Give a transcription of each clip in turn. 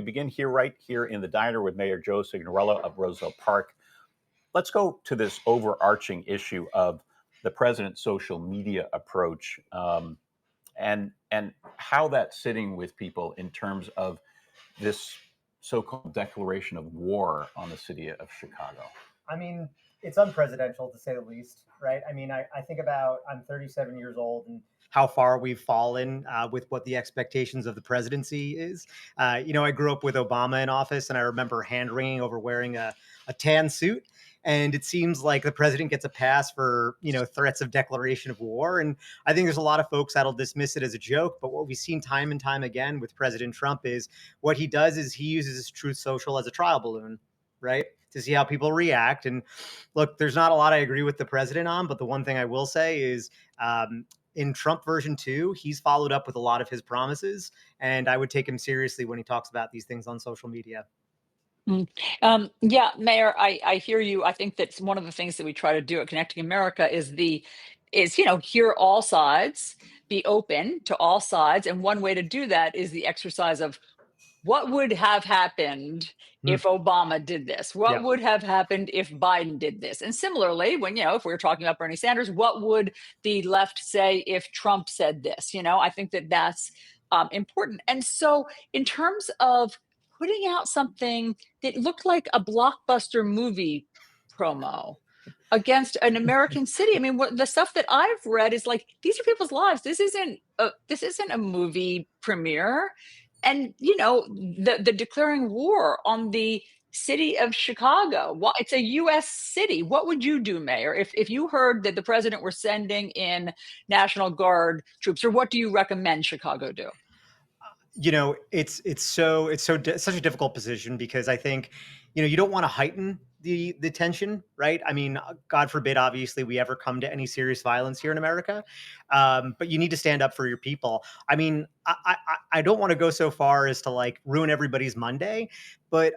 begin here, right here in the diner with Mayor Joe Signorello of Roselle Park. Let's go to this overarching issue of the president's social media approach, and how that's sitting with people in terms of this so-called declaration of war on the city of Chicago. I mean, it's unpresidential to say the least, right? I mean, I think about I'm 37 years old and how far we've fallen with what the expectations of the presidency is. I grew up with Obama in office, and I remember hand wringing over wearing a tan suit. And it seems like the president gets a pass for, threats of declaration of war. And I think there's a lot of folks that'll dismiss it as a joke. But what we've seen time and time again with President Trump is what he does is he uses his Truth Social as a trial balloon, right? To see how people react. And look, there's not a lot I agree with the president on, but the one thing I will say is in Trump version 2, he's followed up with a lot of his promises. And I would take him seriously when he talks about these things on social media. Yeah, Mayor, I hear you. I think that's one of the things that we try to do at Connecting America is hear all sides, be open to all sides. And one way to do that is the exercise of what would have happened if Obama did this? What Yeah. would have happened if Biden did this? And similarly, if we were talking about Bernie Sanders, what would the left say if Trump said this? I think that that's important. And so, in terms of putting out something that looked like a blockbuster movie promo against an American city. I mean, what the stuff that I've read is like these are people's lives. This isn't a movie premiere. And the declaring war on the city of Chicago. It's a U.S. city. What would you do, Mayor, if you heard that the president were sending in National Guard troops, or what do you recommend Chicago do? It's such a difficult position because I think, you don't want to heighten the tension, right? I mean, God forbid, obviously, we ever come to any serious violence here in America, but you need to stand up for your people. I mean, I don't want to go so far as to like ruin everybody's Monday, but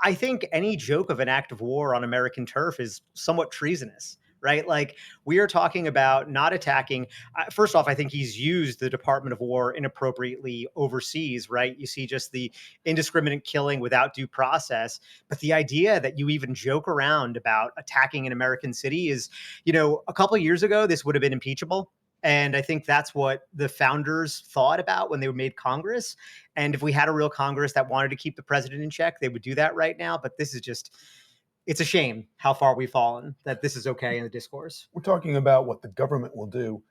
I think any joke of an act of war on American turf is somewhat treasonous. Right? Like we are talking about not attacking. First off, I think he's used the Department of War inappropriately overseas, right? You see just the indiscriminate killing without due process. But the idea that you even joke around about attacking an American city is, a couple of years ago, this would have been impeachable. And I think that's what the founders thought about when they made Congress. And if we had a real Congress that wanted to keep the president in check, they would do that right now. But this is just, it's a shame how far we've fallen that this is okay in the discourse. We're talking about what the government will do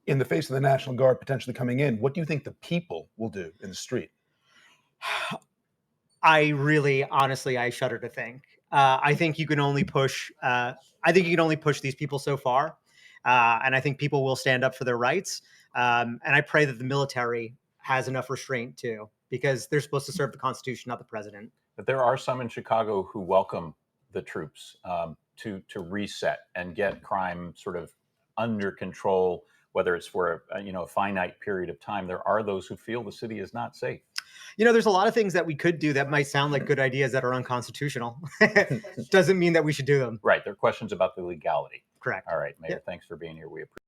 in the face of the National Guard potentially coming in. What do you think the people will do in the street? Honestly, I shudder to think. I think you can only push. These people so far, and I think people will stand up for their rights. And I pray that the military has enough restraint too, because they're supposed to serve the Constitution, not the president. But there are some in Chicago who welcome the troops to reset and get crime sort of under control, whether it's for a finite period of time. There are those who feel the city is not safe. There's a lot of things that we could do that might sound like good ideas that are unconstitutional. Doesn't mean that we should do them. Right. There are questions about the legality. Correct. All right, Mayor, Yep. Thanks for being here. We appreciate it.